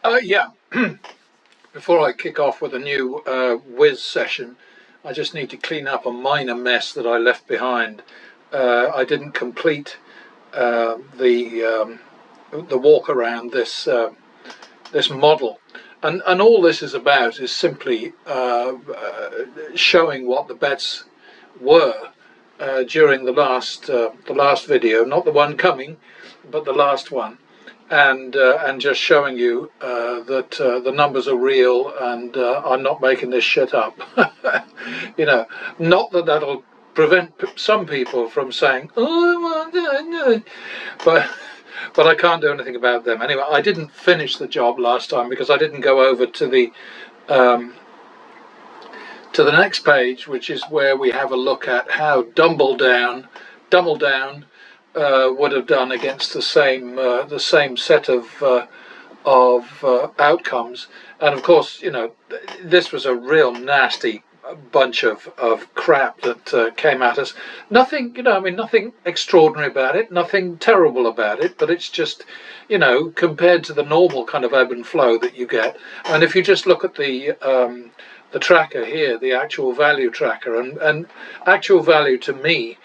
Yeah, before I kick off with a new whiz session, I just need to clean up a minor mess that I left behind. I didn't complete the walk around this model, and all this is about is simply showing what the bets were during the last video, not the one coming, but the last one. And just showing you that the numbers are real, and I'm not making this shit up. You know, not that that'll prevent some people from saying, "Oh, but I can't do anything about them." Anyway, I didn't finish the job last time because I didn't go over to the next page, which is where we have a look at how Dumble Down would have done against the same set of outcomes. And of course, you know, this was a real nasty bunch of crap that came at us. Nothing, you know, I mean, nothing extraordinary about it, nothing terrible about it, but it's just, you know, compared to the normal kind of ebb and flow that you get. And if you just look at the tracker here, the actual value tracker, and actual value to me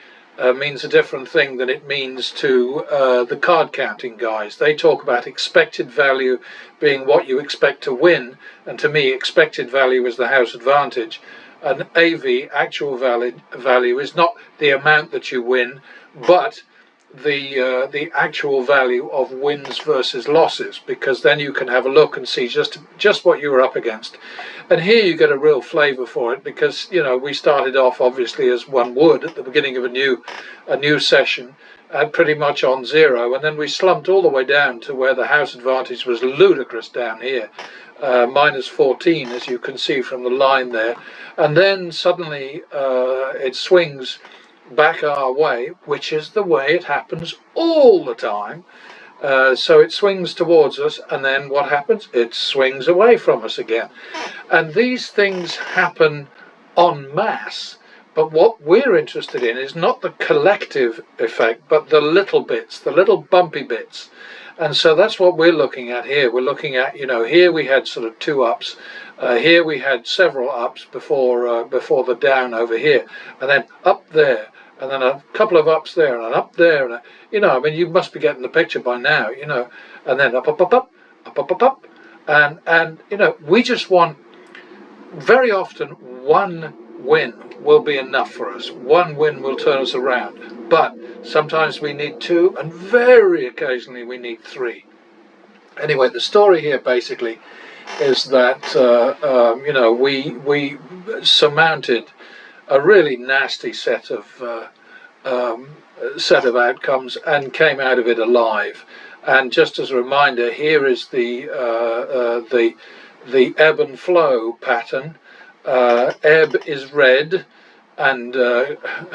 means a different thing than it means to the card counting guys. They talk about expected value being what you expect to win, and to me expected value is the house advantage. And AV, actual value, is not the amount that you win, but the actual value of wins versus losses, because then you can have a look and see just what you were up against. And here you get a real flavour for it, because, you know, we started off obviously as one would at the beginning of a new session, pretty much on zero, and then we slumped all the way down to where the house advantage was ludicrous down here, minus 14, as you can see from the line there, and then suddenly it swings back our way, which is the way it happens all the time. So it swings towards us, and then what happens? It swings away from us again. And these things happen en masse. But what we're interested in is not the collective effect, but the little bits, the little bumpy bits. And so that's what we're looking at here. We're looking at, you know, here we had sort of two ups. Here we had several ups before the down over here. And then up there. And then a couple of ups there, and an up there, and you know, I mean, you must be getting the picture by now, you know. And then up, and you know, we just want, very often, one win will be enough for us. One win will turn us around. But sometimes we need two, and very occasionally we need three. Anyway, the story here basically is that you know, we surmounted a really nasty set of outcomes and came out of it alive. And just as a reminder, here is the ebb and flow pattern. Ebb is red and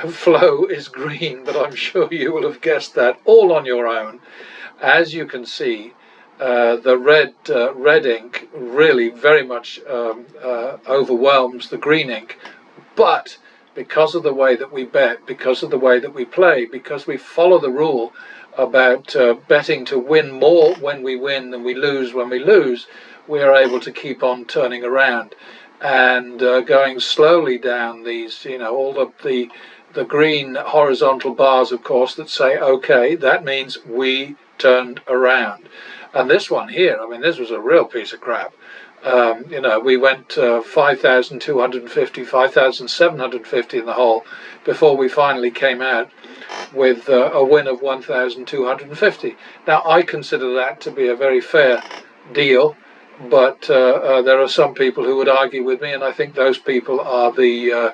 flow is green, but I'm sure you will have guessed that all on your own. As you can see, the red ink really very much overwhelms the green ink, but because of the way that we bet, because of the way that we play, because we follow the rule about betting to win more when we win than we lose when we lose, we are able to keep on turning around and going slowly down these, you know, all the green horizontal bars, of course, that say, okay, that means we turned around. And this one here, I mean, this was a real piece of crap. You know, we went 5,250, 5,750 in the hole before we finally came out with a win of 1,250. Now, I consider that to be a very fair deal, but there are some people who would argue with me, and I think those people are the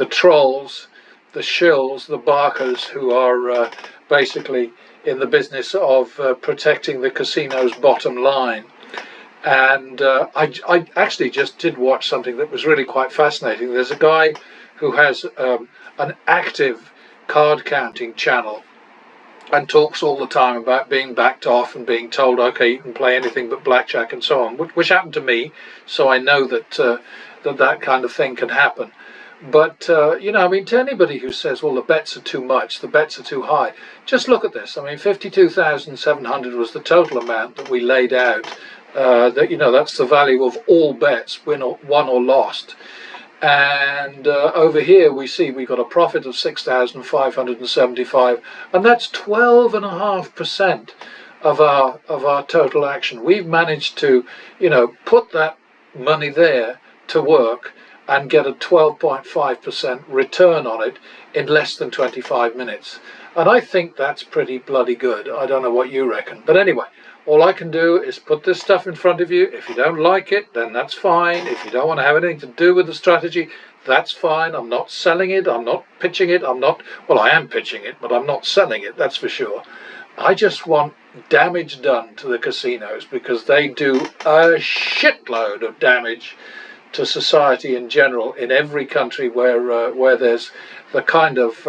trolls, the shills, the barkers, who are basically in the business of protecting the casino's bottom line. And I actually just did watch something that was really quite fascinating. There's a guy who has an active card counting channel and talks all the time about being backed off and being told, okay, you can play anything but blackjack and so on, which happened to me, so I know that that kind of thing can happen. But, you know, I mean, to anybody who says, well, the bets are too much, the bets are too high, just look at this. I mean, 52,700 was the total amount that we laid out That, you know, that's the value of all bets, won or lost. And over here we see we've got a profit of 6,575, and that's 12.5% of our total action. We've managed to, you know, put that money there to work and get a 12.5% return on it in less than 25 minutes. And I think that's pretty bloody good. I don't know what you reckon. But anyway, all I can do is put this stuff in front of you. If you don't like it, then that's fine. If you don't want to have anything to do with the strategy, that's fine. I'm not selling it. I'm not pitching it. Well, I am pitching it, but I'm not selling it, that's for sure. I just want damage done to the casinos, because they do a shitload of damage to society in general in every country where there's the kind of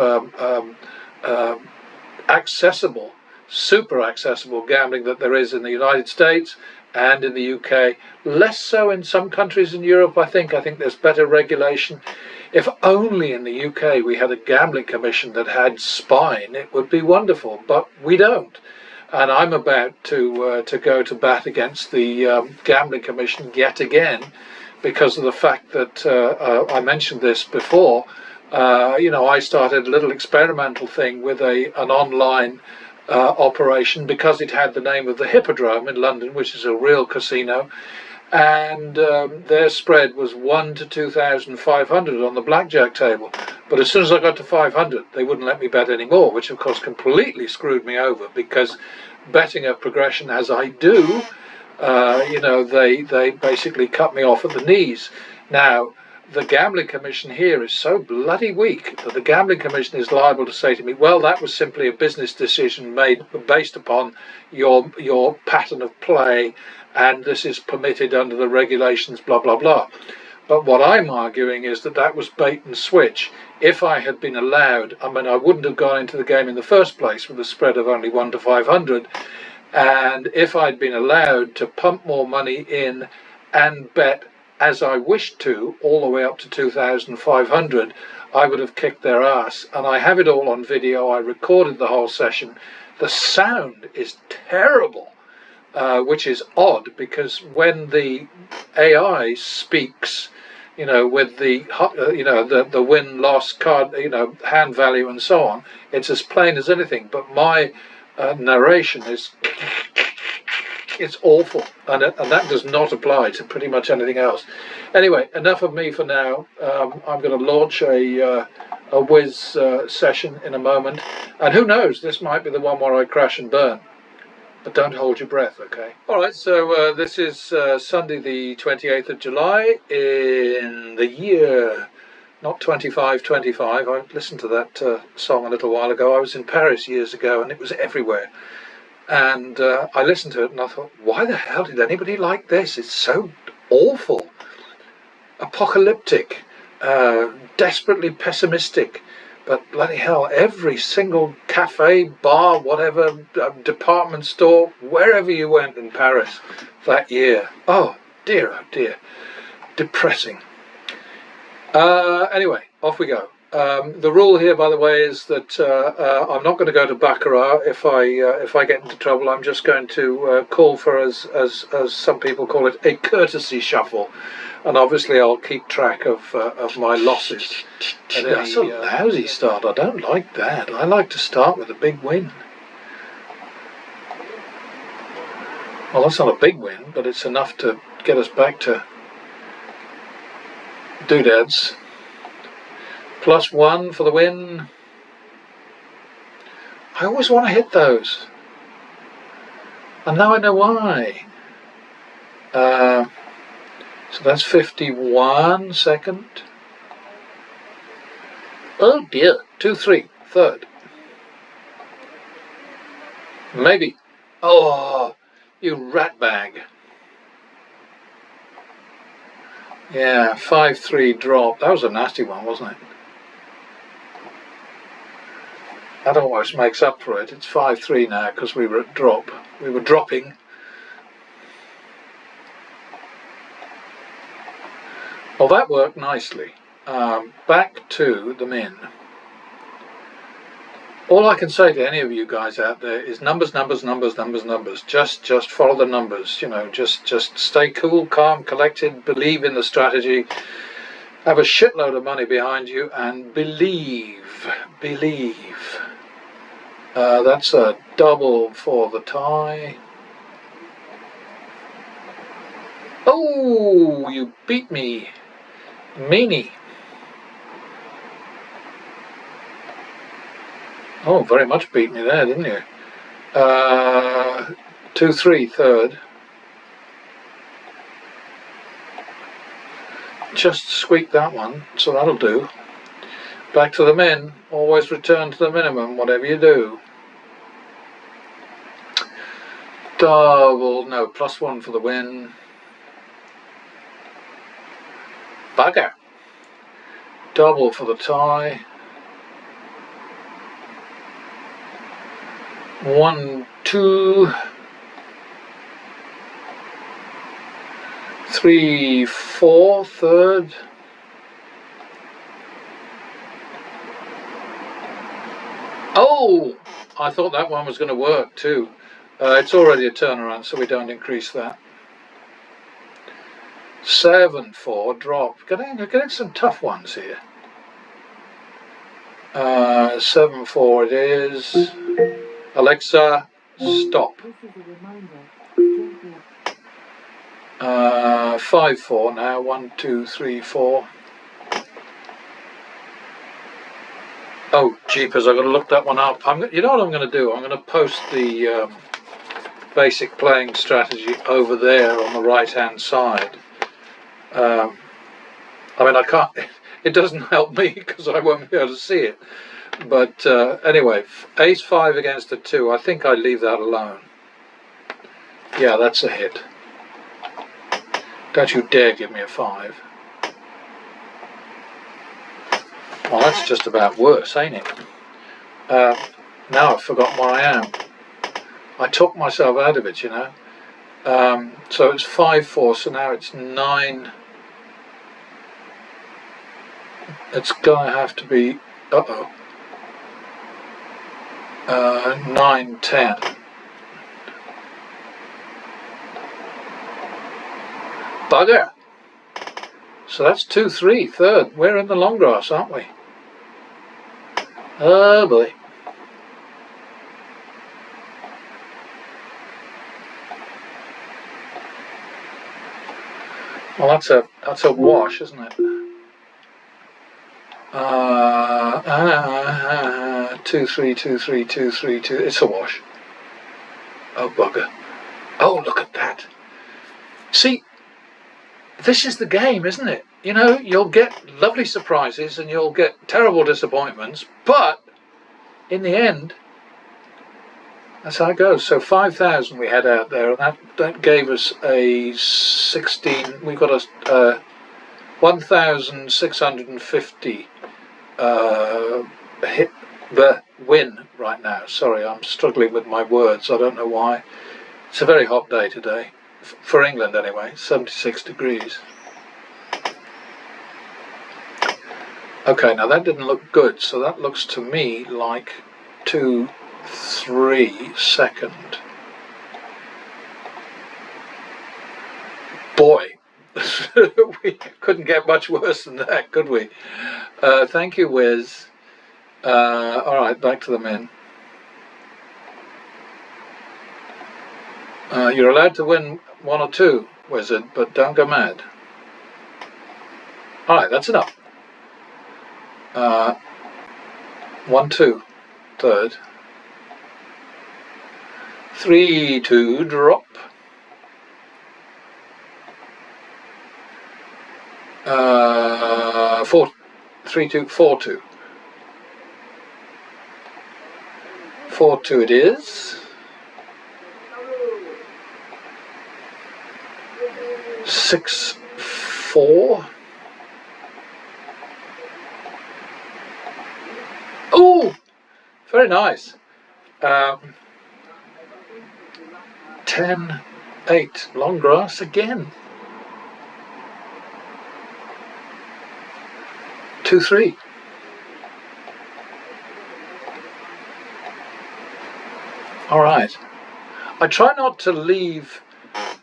accessible, super accessible gambling that there is in the United States and in the UK. Less so in some countries in Europe, I think. I think there's better regulation. If only in the UK we had a gambling commission that had spine, it would be wonderful, but we don't. And I'm about to go to bat against the gambling commission yet again, because of the fact that I mentioned this before. You know, I started a little experimental thing with an online operation, because it had the name of the Hippodrome in London, which is a real casino, and their spread was 1 to 2,500 on the blackjack table. But as soon as I got to 500, they wouldn't let me bet anymore, which of course completely screwed me over, because betting a progression as I do, you know, they basically cut me off at the knees. Now, the gambling commission here is so bloody weak that the gambling commission is liable to say to me, well, that was simply a business decision made based upon your pattern of play, and this is permitted under the regulations, blah, blah, blah. But what I'm arguing is that that was bait and switch. If I had been allowed, I mean, I wouldn't have gone into the game in the first place with a spread of only 1 to 500. And if I'd been allowed to pump more money in and bet as I wished to, all the way up to 2,500, I would have kicked their ass. And I have it all on video. I recorded the whole session. The sound is terrible, which is odd, because when the AI speaks, you know, with the you know, the win-loss card, you know, hand value and so on, it's as plain as anything. But my narration is, it's awful, and that does not apply to pretty much anything else. Anyway, enough of me for now. I'm going to launch a whiz session in a moment, and who knows, this might be the one where I crash and burn. But don't hold your breath, okay? All right, so this is Sunday the 28th of July in the year, not 2525. I listened to that song a little while ago. I was in Paris years ago, and it was everywhere. And I listened to it and I thought, why the hell did anybody like this? It's so awful, apocalyptic, desperately pessimistic. But bloody hell, every single cafe, bar, whatever, department store, wherever you went in Paris that year, oh dear, depressing. Anyway, off we go. The rule here, by the way, is that I'm not going to go to baccarat if I get into trouble. I'm just going to call for, as some people call it, a courtesy shuffle, and obviously I'll keep track of my losses. That's a lousy start. I don't like that. I like to start with a big win. Well, that's not a big win, but it's enough to get us back to doodads. +1 for the win. I always want to hit those, and now I know why. So that's 51 second. Oh dear, 2-3 third. Maybe. Oh, you rat bag. Yeah, 5-3 drop. That was a nasty one, wasn't it? That almost makes up for it. It's 5-3 now because we were at drop. We were dropping. Well, that worked nicely. Back to the min. All I can say to any of you guys out there is numbers, numbers, numbers, numbers, numbers. Just follow the numbers. You know, just stay cool, calm, collected. Believe in the strategy. Have a shitload of money behind you, and believe. That's a double for the tie. Oh, you beat me, meanie. Oh, very much beat me there, didn't you? 2-3 third. Just squeak that one, so that'll do. Back to the min. Always return to the minimum, whatever you do. Double, no, +1 for the win. Bugger. Double for the tie. 1, 2, 3, 4 third. Oh, I thought that one was going to work too. It's already a turnaround, so we don't increase that. 7-4 drop. Getting some tough ones here. 7-4 it is. Alexa, stop. 5-4 now. 1, 2, 3, 4. Oh, jeepers! I've got to look that one up. You know what I'm going to do? I'm going to post the basic playing strategy over there on the right-hand side. I mean, I can't. It doesn't help me because I won't be able to see it. But anyway, Ace-5 against a 2. I think I leave that alone. Yeah, that's a hit. Don't you dare give me a 5. Well, that's just about worse, ain't it? Now I've forgotten where I am. I took myself out of it, you know. So it's 5-4, so now it's 9. It's gonna have to be, 9-10. Bugger! So that's 2-3 third. We're in the long grass, aren't we? Oh boy. Well, that's a wash, isn't it? 2-3, 2-3, 2-3, 2. It's a wash. Oh bugger! Oh, look at that. See, this is the game, isn't it? You know, you'll get lovely surprises and you'll get terrible disappointments, but in the end, that's how it goes. So 5,000 we had out there, and that gave us a 16. We got a 1,650 hit the win right now. Sorry, I'm struggling with my words. I don't know why. It's a very hot day today, for England anyway. 76 degrees. Okay, now that didn't look good, so that looks to me like 2-3 second. Boy, we couldn't get much worse than that, could we? Thank you, Wiz. Alright, back to the men. You're allowed to win 1 or 2, Wizard, but don't go mad. Alright, that's enough. 1-2 third. 3-2 drop. 3-2 4-2. 4-2 it is. 6-4. Oh, very nice. 10-8, long grass again. 2-3. All right. I try not to leave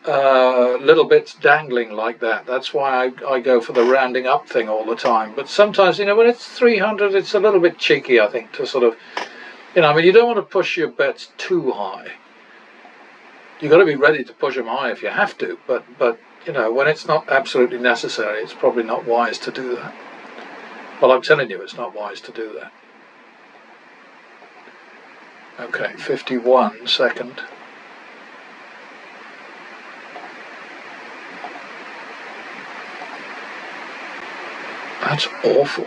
little bits dangling like that. That's why I go for the rounding up thing all the time. But sometimes, you know, when it's 300, it's a little bit cheeky, I think, to sort of, you know, I mean, you don't want to push your bets too high. You've got to be ready to push them high if you have to. But you know, when it's not absolutely necessary, it's probably not wise to do that. Well, I'm telling you, it's not wise to do that. Okay, 51 second. That's awful.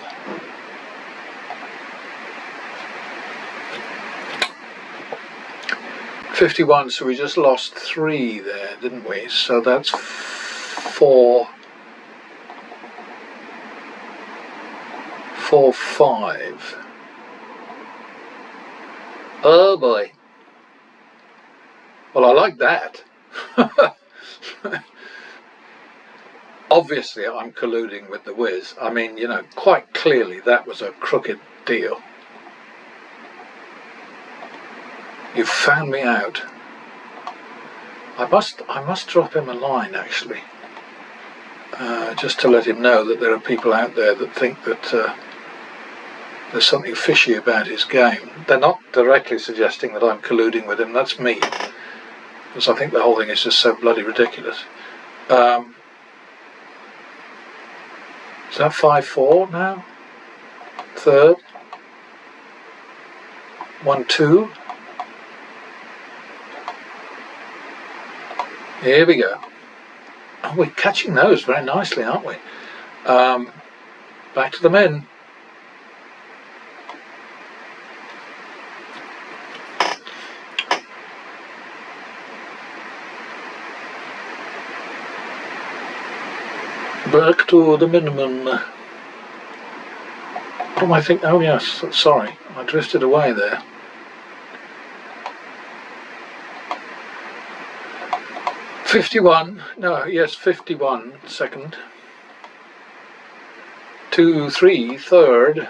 $51, so we just lost 3 there, didn't we? So that's 4, 5. Oh boy. Well, I like that. Obviously, I'm colluding with the whiz. I mean, you know, quite clearly that was a crooked deal. You found me out. I must drop him a line, actually, just to let him know that there are people out there that think that there's something fishy about his game. They're not directly suggesting that I'm colluding with him. That's me, because I think the whole thing is just so bloody ridiculous. Is that 5-4 now? Third. 1-2. Here we go. Oh, we're catching those very nicely, aren't we? Back to the men. Back to the minimum. What am I thinking? Oh yes, sorry, I drifted away there. Yes, 51 second. 2-3 third.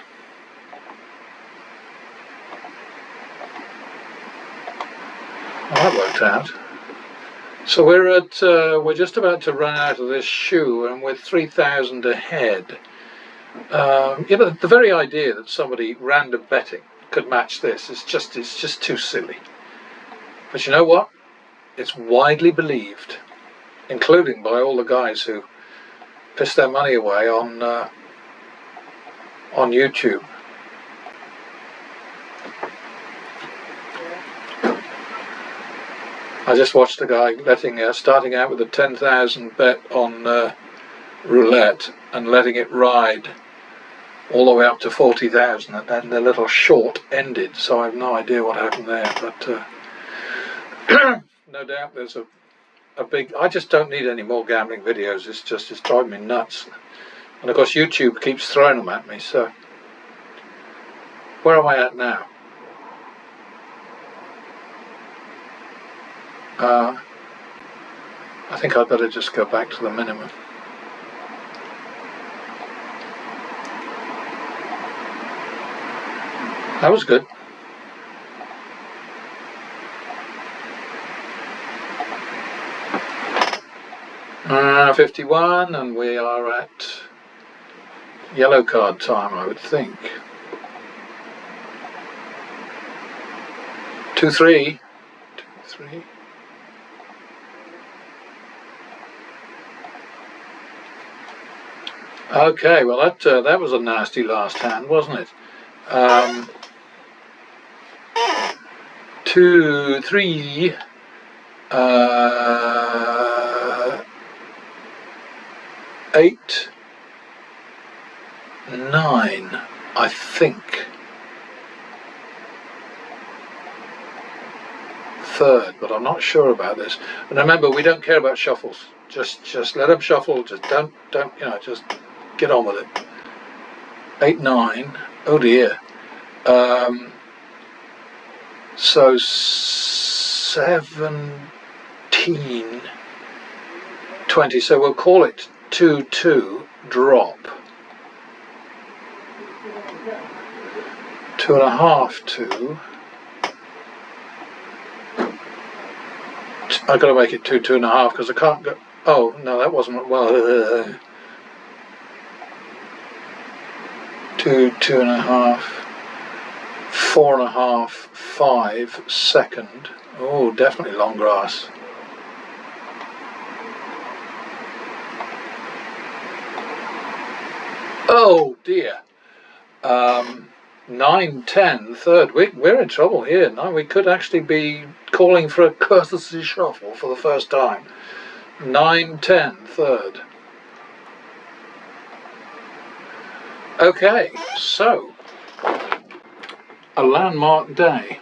Well, that worked out. So we're just about to run out of this shoe, and we're 3,000 ahead. You know, the very idea that somebody random betting could match this is just too silly. But you know what? It's widely believed, including by all the guys who pissed their money away on YouTube. I just watched a guy starting out with a 10,000 bet on roulette and letting it ride all the way up to 40,000, and then the little short ended. So I have no idea what happened there, but no doubt there's a big. I just don't need any more gambling videos. It's driving me nuts, and of course YouTube keeps throwing them at me. So where am I at now? I think I'd better just go back to the minimum. That was good. $51, and we are at yellow card time, I would think. 2-3. 2-3. Okay, well that was a nasty last hand, wasn't it? 2-3. 8, 9, I think. Third, but I'm not sure about this. And remember, we don't care about shuffles. Just let them shuffle. Just don't you know? Just get on with it. 8, 9. Oh dear. So 17, 20. So we'll call it 2-2 drop. 2.5 2. I got to make it 2.5 because I can't go. Oh no, that wasn't well. 2.5, 4.5, 5 second. Oh, definitely long grass. Oh dear. 9-10 third. We're in trouble here. Now we could actually be calling for a courtesy shuffle for the first time. 9-10 third. Okay, so a landmark day.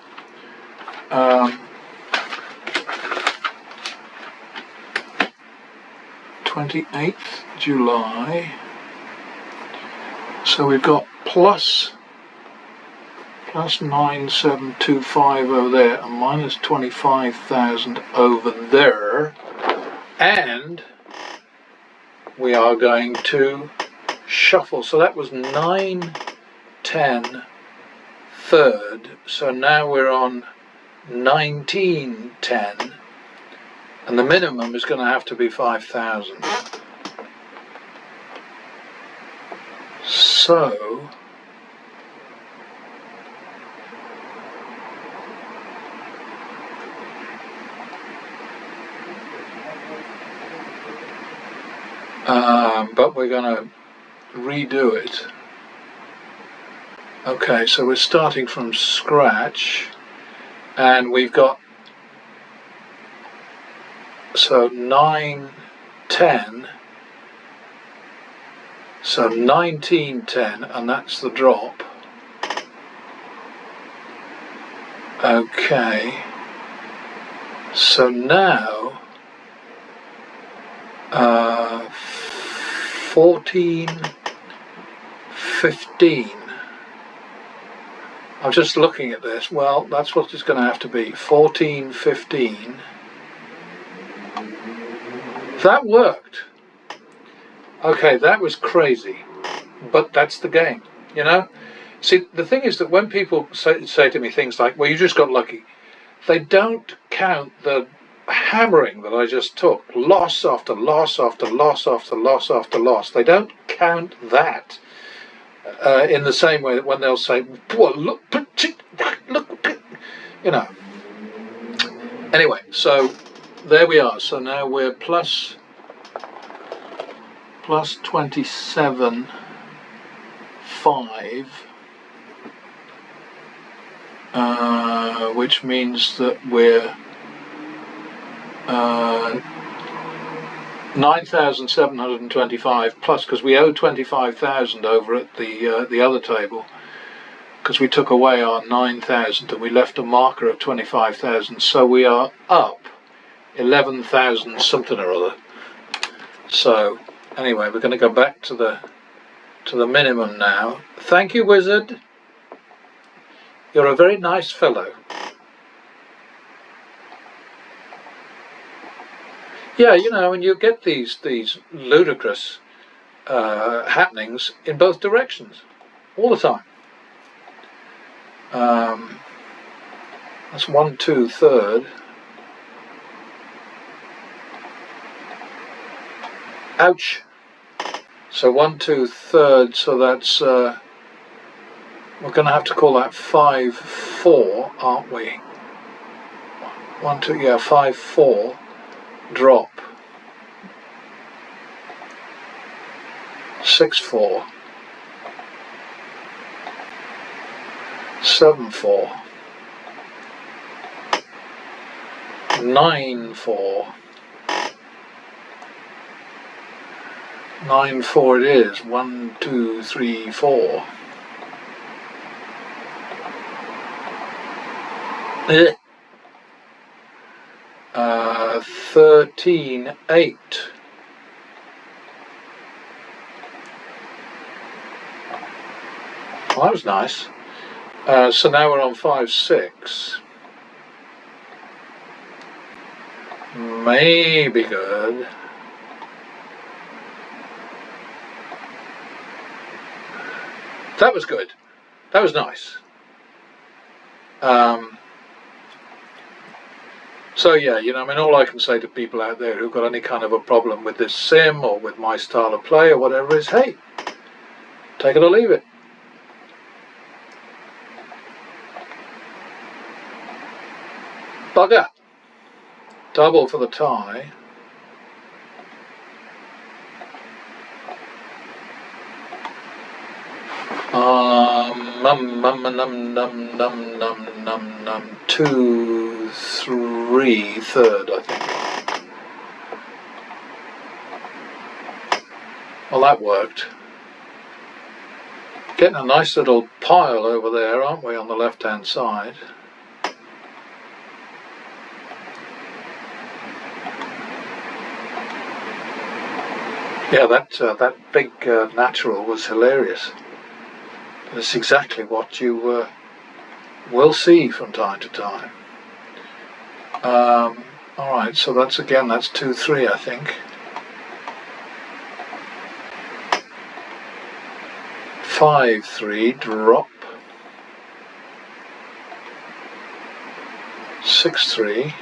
28th July. So we've got plus 9725 over there and minus 25,000 over there, and we are going to shuffle. So that was 9-10 third, so now we're on 19-10, and the minimum is going to have to be 5,000. So but we're going to redo it. Okay, so we're starting from scratch, and we've got, so 9-10, so 19-10, and that's the drop. Okay, so now 14-15. I'm just looking at this. Well, that's what it's going to have to be. 14-15. That worked. Okay, that was crazy, but that's the game, you know. See, the thing is that when people say to me things like, well, you just got lucky, they don't count the hammering that I just took. Loss after loss after loss after loss after loss. They don't count that in the same way that when they'll say, well, look, you know. Anyway, so there we are. So now we're plus 27.5, which means that we're 9,725 plus, because we owe 25,000 over at the other table, because we took away our 9,000 and we left a marker of 25,000. So we are up 11,000 something or other. So anyway, we're going to go back to the minimum now. Thank you, wizard. You're a very nice fellow. Yeah, you know, and you get these ludicrous happenings in both directions all the time. That's 1-2 third. Ouch. So 1-2 third. So that's we're going to have to call that 5-4, aren't we? 1-2, yeah, 5-4. Drop. 6-4. 7-4. 9-4. 9-4 it is. 1, 2, 3, 4. 13-8. Well, that was nice. So now we're on 5-6. Maybe good. That was good. That was nice. So yeah, you know, I mean, all I can say to people out there who've got any kind of a problem with this sim or with my style of play or whatever is, hey, take it or leave it. Bugger. Double for the tie. Num. 2, 3, third, I think. Well, that worked. Getting a nice little pile over there, aren't we, on the left-hand side? Yeah, that big natural was hilarious. That's exactly what you will see from time to time. Alright, so that's 2, 3, I think. 5, 3, drop. 6, 3.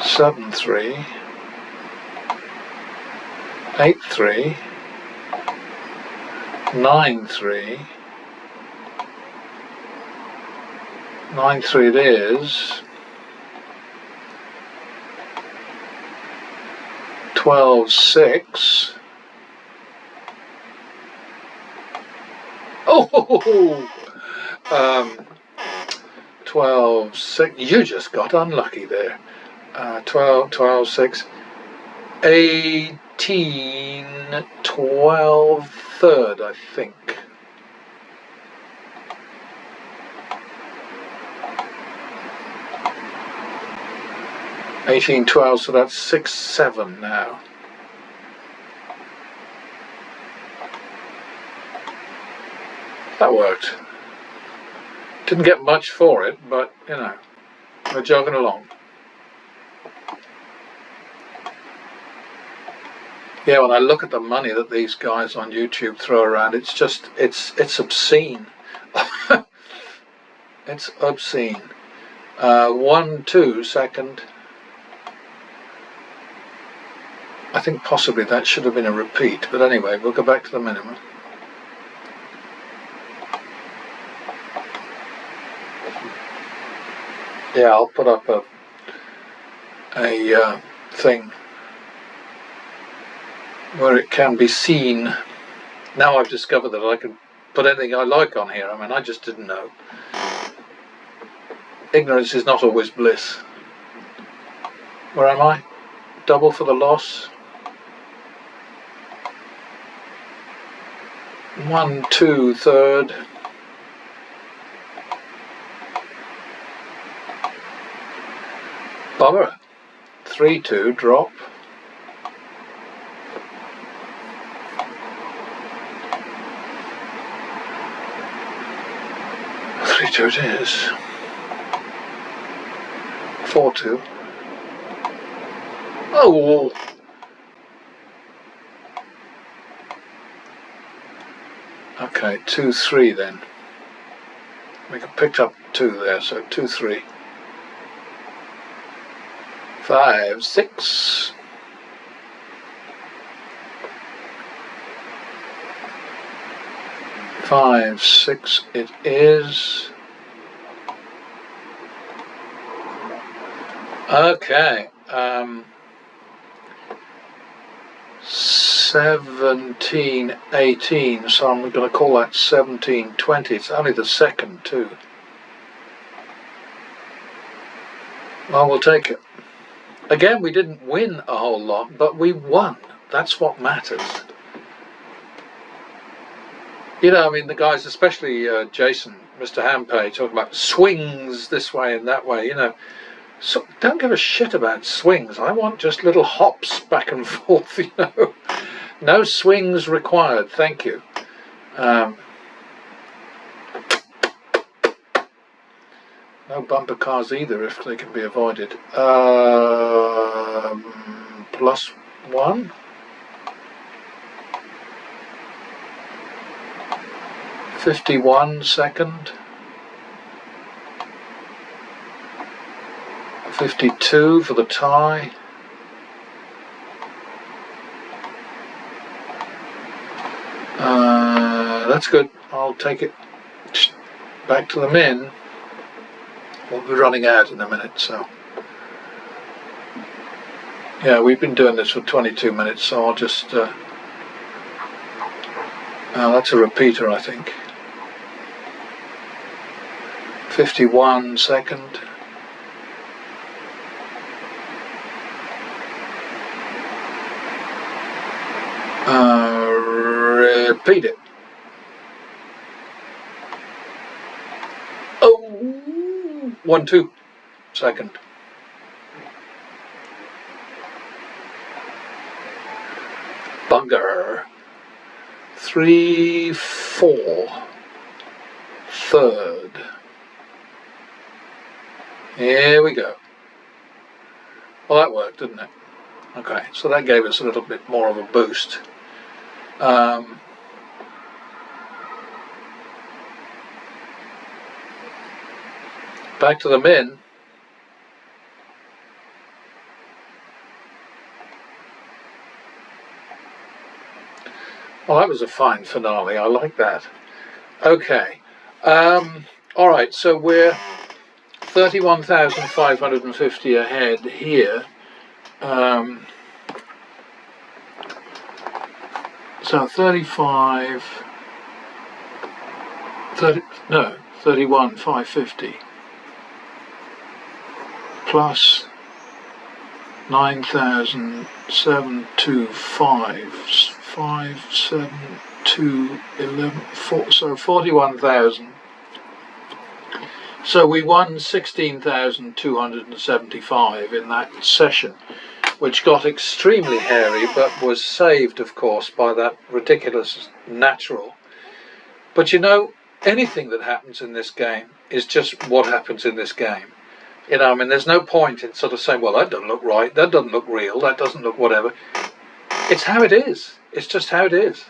7, 3. 8, 3. 9, 3. 9, 3 it is. 12, 6. Oh, 12, 6. You just got unlucky there. 12, 6. 18, 12, third, I think. $18, 12, so that's 6, 7 now. That worked. Didn't get much for it, but you know, we're jogging along. Yeah, when I look at the money that these guys on YouTube throw around, it's just, it's obscene. It's obscene. 1, 2, second. I think possibly that should have been a repeat, but anyway, we'll go back to the minimum. Yeah, I'll put up a thing where it can be seen. Now I've discovered that I can put anything I like on here. I mean, I just didn't know. Ignorance is not always bliss. Where am I? Double for the loss. 1, 2, third. Bummer. 3, 2, drop. 3, 2 it is. 4, 2. Oh! Okay, 2, 3 then. We picked up 2 there, so 2, 3. 5, 6. 5, 6 it is. Okay, 17, 18, so I'm going to call that 17, 20. It's only the second too. Well, we'll take it. Again, we didn't win a whole lot, but we won. That's what matters. You know, I mean, the guys, especially Jason, Mr. Hampay, talking about swings this way and that way, you know. So don't give a shit about swings. I want just little hops back and forth, you know. No swings required, thank you. No bumper cars either if they can be avoided. +1. 51 second. 52 for the tie. That's good. I'll take it back to the min. We'll be running out in a minute, so yeah, we've been doing this for 22 minutes, so I'll just that's a repeater, I think. 51 second. Repeat it. Oh, 1 2 second. Bunker. 3 4 third. Here we go. Well, that worked, didn't it? Okay, so that gave us a little bit more of a boost. Back to the min. Well, that was a fine finale. I like that. Okay. All right, so we're 31,550 ahead here. So 31,550 plus 9,725, 5, 7, 2, 11, 4, so 41,000. So we won 16,275 in that session, which got extremely hairy, but was saved, of course, by that ridiculous natural. But you know, anything that happens in this game is just what happens in this game. You know, I mean, there's no point in sort of saying, well, that doesn't look right, that doesn't look real, that doesn't look whatever. It's how it is. It's just how it is.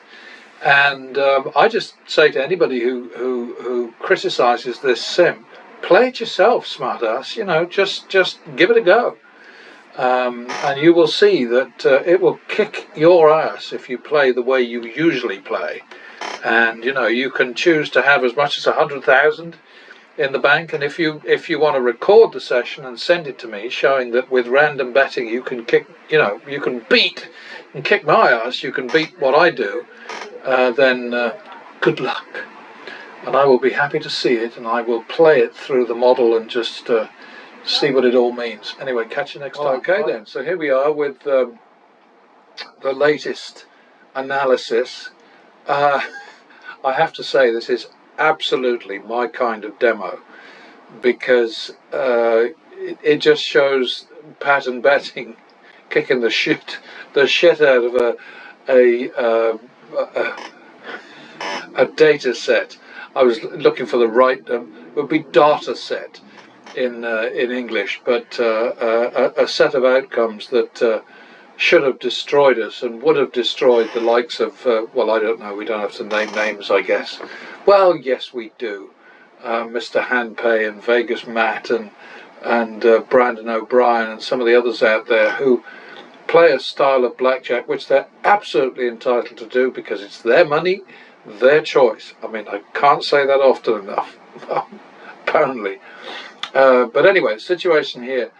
And I just say to anybody who criticises this sim, play it yourself, smartass. You know, just give it a go. And you will see that it will kick your ass if you play the way you usually play. And, you know, you can choose to have as much as 100,000 in the bank, and if you want to record the session and send it to me, showing that with random betting you can kick, you know, you can beat and kick my ass, you can beat what I do, then good luck, and I will be happy to see it, and I will play it through the model and just see what it all means. Anyway, catch you next time. Okay then, so here we are with the latest analysis. I have to say, this is absolutely my kind of demo, because it just shows pattern betting kicking the shit out of a data set. I was looking for the right it would be data set in English, but a set of outcomes that should have destroyed us and would have destroyed the likes of well, I don't know, we don't have to name names, I guess. Well, yes, we do. Mr. Handpay and Vegas Matt and Brandon O'Brien and some of the others out there who play a style of blackjack which they're absolutely entitled to do, because it's their money, their choice. I mean, I can't say that often enough, apparently. But anyway, the situation here,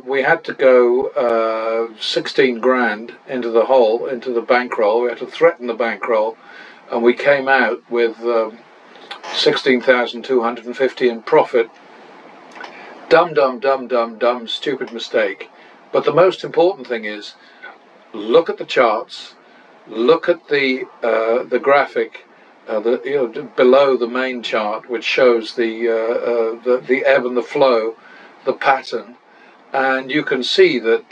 we had to go 16 grand into the hole, into the bankroll. We had to threaten the bankroll, and we came out with 16,250 in profit. Dumb, stupid mistake. But the most important thing is, look at the charts, look at the graphic, below the main chart, which shows the ebb and the flow, the pattern, and you can see that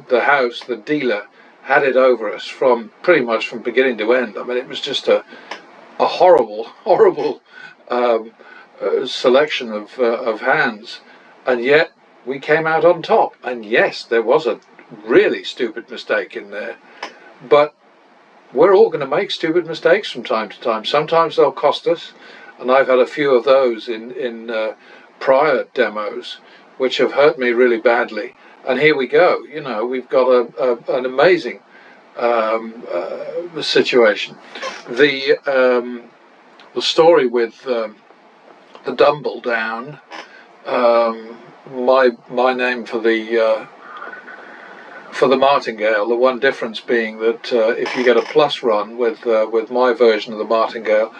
the house, the dealer, had it over us from pretty much from beginning to end. I mean, it was just a horrible selection of hands, and yet we came out on top. And yes, there was a really stupid mistake in there, but we're all going to make stupid mistakes from time to time. Sometimes they'll cost us, and I've had a few of those in prior demos, which have hurt me really badly. And here we go. You know, we've got an amazing situation. The story with the Dumble down. My name for the martingale. The one difference being that if you get a plus run with my version of the martingale,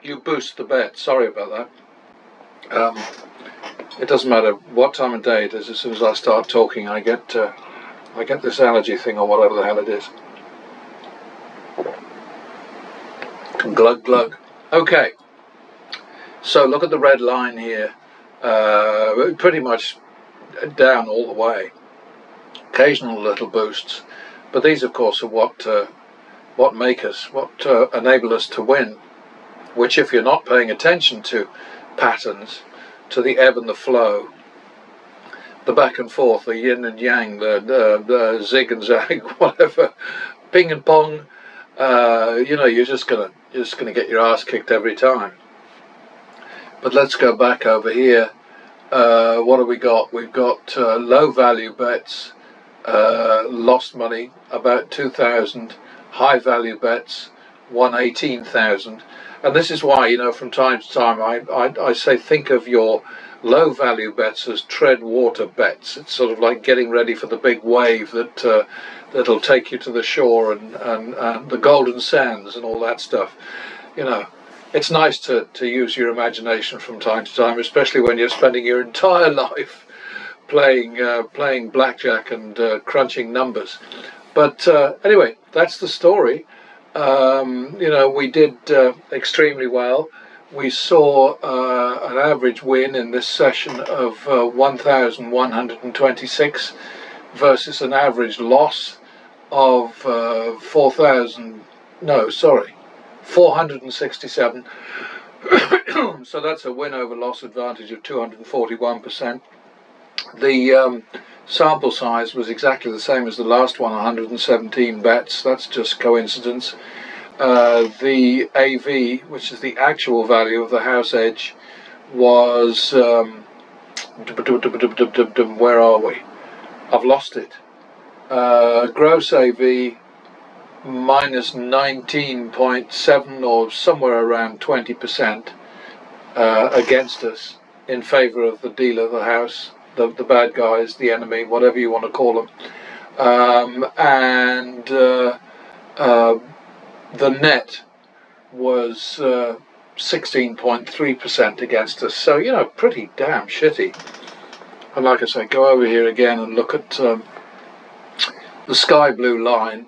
you boost the bet. Sorry about that. It doesn't matter what time of day it is. As soon as I start talking, I get this allergy thing or whatever the hell it is. Glug glug. Okay. So look at the red line here. Pretty much down all the way. Occasional little boosts, but these, of course, are what enable us to win. Which, if you're not paying attention to patterns, to the ebb and the flow, the back and forth, the yin and yang, the zig and zag, whatever, ping and pong, you know, you're just gonna get your ass kicked every time. But let's go back over here. What have we got? We've got low value bets, lost money, about 2,000. High value bets, won 18,000. And this is why, you know, from time to time I say think of your low value bets as tread water bets. It's sort of like getting ready for the big wave that'll take you to the shore and the golden sands and all that stuff. You know, it's nice to use your imagination from time to time, especially when you're spending your entire life playing blackjack and crunching numbers. But anyway, that's the story. You know, we did extremely well. We saw an average win in this session of 1,126 versus an average loss of 467. So that's a win over loss advantage of 241%. The sample size was exactly the same as the last one, 117 bets. That's just coincidence. The AV, which is the actual value of the house edge, was where are we? I've lost it. Gross AV minus 19.7 or somewhere around 20% against us in favour of the dealer, the house, the bad guys, the enemy, whatever you want to call them. And the net was 16.3% against us. So, you know, pretty damn shitty. And like I say, go over here again and look at the sky blue line.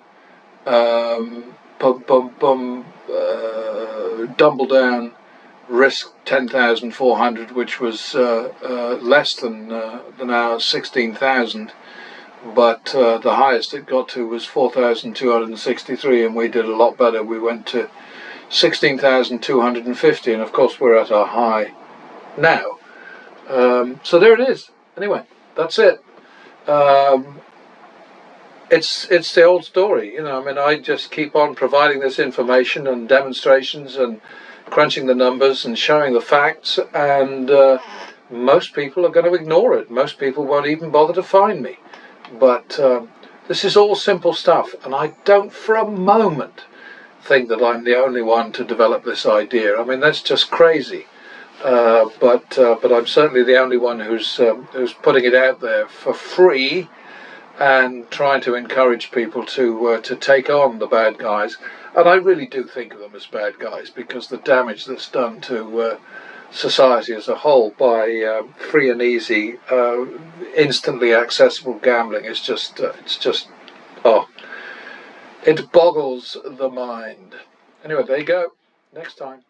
Dumble down, risk 10,400, which was less than our 16,000, but the highest it got to was 4,263, and we did a lot better. We went to 16,250, and of course we're at our high now. So there it is. Anyway, that's it. It's the old story, you know. I mean, I just keep on providing this information and demonstrations and crunching the numbers and showing the facts, and most people are going to ignore it. Most people won't even bother to find me. But this is all simple stuff, and I don't for a moment think that I'm the only one to develop this idea. I mean, that's just crazy. But I'm certainly the only one who's putting it out there for free and trying to encourage people to take on the bad guys. And I really do think of them as bad guys, because the damage that's done to society as a whole by free and easy, instantly accessible gambling is just, it boggles the mind. Anyway, there you go. Next time.